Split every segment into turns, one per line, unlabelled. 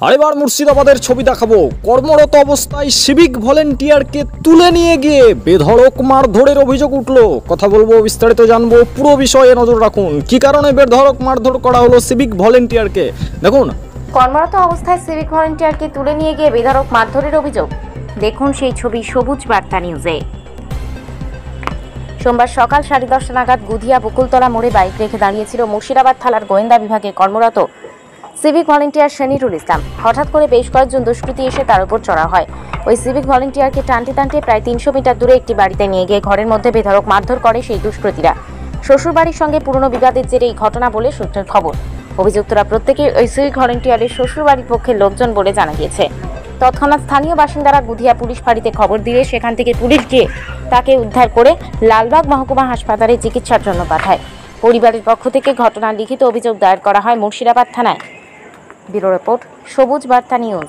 আরেবার মুর্শিদাবাদের ছবি দেখাবো। কর্মরত অবস্থায় সিভিক ভলেন্টিয়ারকে তুলে নিয়ে গিয়ে বেধড়ক মারধরের অভিযোগ উঠলো। কথা বলবো, বিস্তারিত জানবো, পুরো বিষয়ে নজর রাখুন। কি কারণে বেধড়ক মারধর করা হলো সিভিক ভলেন্টিয়ারকে, দেখুন।
কর্মরত অবস্থায় সিভিক ভলেন্টিয়ারকে তুলে নিয়ে গিয়ে বেধড়ক মারধরের অভিযোগ। দেখুন সেই ছবি সবুজ বার্তা নিউজে। সোমবার সকাল 10:30 নাগাদ গুধিয়া বকুলতলা মোড়ে বাইক রেখে দাঁড়িয়েছিল মুর্শিদাবাদ থানার গোয়েন্দা বিভাগে কর্মরত সিভিক ভলেন্টিয়ার শনিরুল ইসলাম। হঠাৎ করে বেশ কয়েকজন দুষ্কৃতী এসে তার উপর চড়া হয়। ওই সিভিক ভলেন্টিয়ারকে টানতে টানতে প্রায় 300 মিটার দূরে একটি বাড়িতে নিয়ে গিয়ে ঘরের মধ্যে বেধড়ক মারধর করে সেই দুষ্কৃতীরা। শ্বশুরবাড়ির সঙ্গে পুরনো বিবাদের জেরে এই ঘটনা বলে সূত্রের খবর। অভিযুক্তরা প্রত্যেকেই ওই সিভিক ভলেন্টিয়ারের শ্বশুরবাড়ির পক্ষের লোকজন বলে জানা গিয়েছে। তৎক্ষণাৎ স্থানীয় বাসিন্দারা গুধিয়া পুলিশ ফাঁড়িতে খবর দিয়ে সেখান থেকে পুলিশ গিয়ে তাকে উদ্ধার করে লালবাগ মহকুমা হাসপাতালে চিকিৎসার জন্য পাঠায়। পরিবারের পক্ষ থেকে ঘটনার লিখিত অভিযোগ দায়ের করা হয় মুর্শিদাবাদ থানায়। ব্যুরো রিপোর্ট, সবুজ বার্তা নিউজ।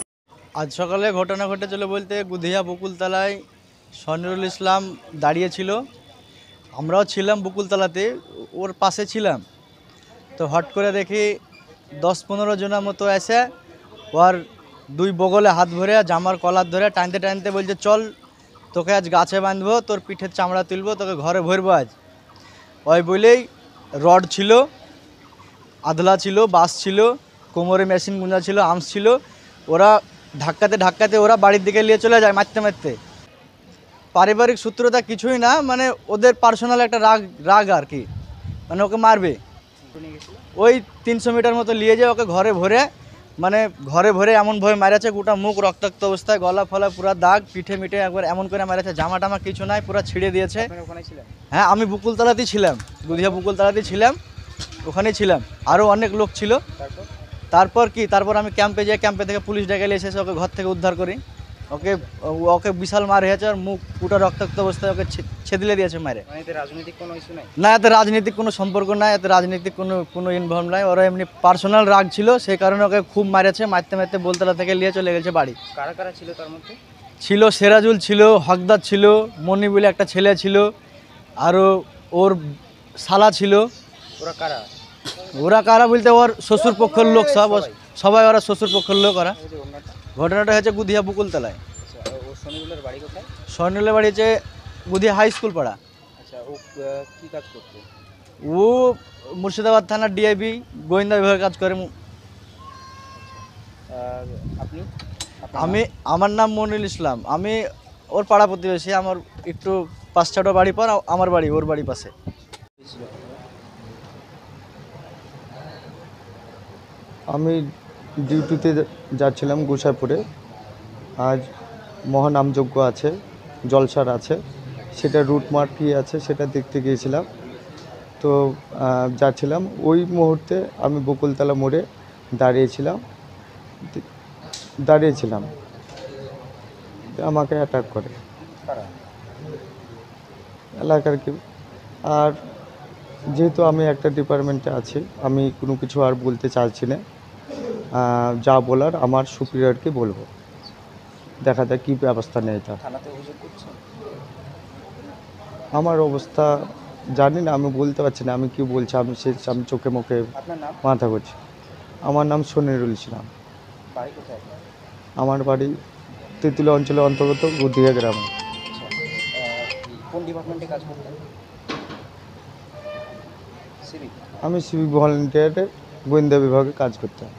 আজ সকালে ঘটনা ঘটেছিল বলতে গুধিয়া বকুলতলায় শনিরুল ইসলাম দাঁড়িয়েছিল, আমরাও ছিলাম বকুলতলাতে, ওর পাশে ছিলাম। তো হট করে দেখি 10-15 জনের মতো এসে ওর দুই বগলে হাত ভরে জামার কলার ধরে টানতে টানতে বলছে, চল তোকে আজ গাছে বাঁধবো, তোর পিঠের চামড়া তুলবো, তোকে ঘরে ভরবো আজ। ওই বলেই রড ছিল, আদলা ছিল, বাঁশ ছিল, কোমরে মেশিন গুঁজা ছিল, আর্মস ছিল। ওরা ধাক্কাতে ধাক্কাতে ওরা বাড়ির দিকে নিয়ে চলে যায় মারতে মারতে। পারিবারিক সূত্রতা কিছুই না, মানে ওদের পার্সোনাল একটা রাগ আর কি, মানে ওকে মারবে। ওই 300 মিটার মতো নিয়ে যায়, ওকে ঘরে ভরে, মানে ঘরে ভরে এমনভাবে মারেছে, গোটা মুখ রক্তাক্ত অবস্থায়, গলা ফলা পুরা দাগ, পিঠে মিঠে একবার এমন করে মারেছে, জামা টামা কিছু নাই, পুরো ছিঁড়ে দিয়েছে। হ্যাঁ, আমি বকুলতলাতেই ছিলাম, গুধিয়া বকুলতলাতেই ছিলাম, ওখানেই ছিলাম, আরও অনেক লোক ছিল। তারপর আমি ক্যাম্পে যাই, ক্যাম্পে থেকে পুলিশ ডেকে নিয়ে এসে ওকে ঘর থেকে উদ্ধার করি। ওকে বিশাল মার হয়েছে, আর মুখ পুরো রক্তাক্ত অবস্থায় ওকে ছেদিলে দিয়েছে মারে।
রাজনৈতিক কোনো ইস্যু নাই?
না, এতে রাজনীতিক কোনো সম্পর্ক নাই, এতে রাজনীতিক কোনো ইনভলভ নাই। ওরা এমনি পার্সোনাল রাগ ছিল, সেই কারণে ওকে খুব মারেছে। মারতে মারতে বলতলা থেকে নিয়ে চলে গেছে বাড়ি।
কারা কারা ছিল তার মধ্যে?
ছিল সেরাজুল ছিল, হকদার ছিল, মনি বলে একটা ছেলে ছিল, আরও ওর শালা ছিল। ওরা কারা বলতে ওর শ্বশুর পক্ষের লোক, সবাই ওরা শ্বশুর পক্ষের লোক। ওরা ঘটনাটা হয়েছে গুধিয়া বকুলতলায়। শনিরুলের বাড়ি হচ্ছে গুধিয়া হাই স্কুল পাড়া।
ও কি কাজ করতো?
ও মুর্শিদাবাদ থানার ডিআইবি গোয়েন্দা বিভাগে কাজ করে। আমার নাম মনিরুল ইসলাম, আমি ওর পাড়া প্রতিবেশী। আমার একটু 5-6টা বাড়ি পর আমার বাড়ি, ওর বাড়ির পাশে।
আমি ডিউটিতে যাচ্ছিলাম গোসাইপুরে। আজ মহানামযজ্ঞ আছে, জলসার আছে, সেটা রুট মার্ক কী আছে সেটা দেখতে গিয়েছিলাম। তো যাচ্ছিলাম, ওই মুহূর্তে আমি বকুলতলা মোড়ে দাঁড়িয়েছিলাম, আমাকে অ্যাটাক করে এলাকার কেউ। আর যেহেতু আমি একটা ডিপার্টমেন্টে আছি, আমি কোনো কিছু আর বলতে চাইছি না। যা বলার আমার সুপিরিয়রকে বলবো, দেখা যাক কী ব্যবস্থা নেয়। তার আমার অবস্থা জানি না, আমি বলতে পারছি না আমি কি বলছি। আমি চোখে মুখে মাথা করছি। আমার নাম শনিরুল ইসলাম। আমার বাড়ি তেঁতুলিয়া অঞ্চলের অন্তর্গত গুধিয়া গ্রামে।
কোন ডিপার্টমেন্টে কাজ করতেন?
আমি সিভিক ভলেন্টিয়ারে গোয়েন্দা বিভাগে কাজ করতাম।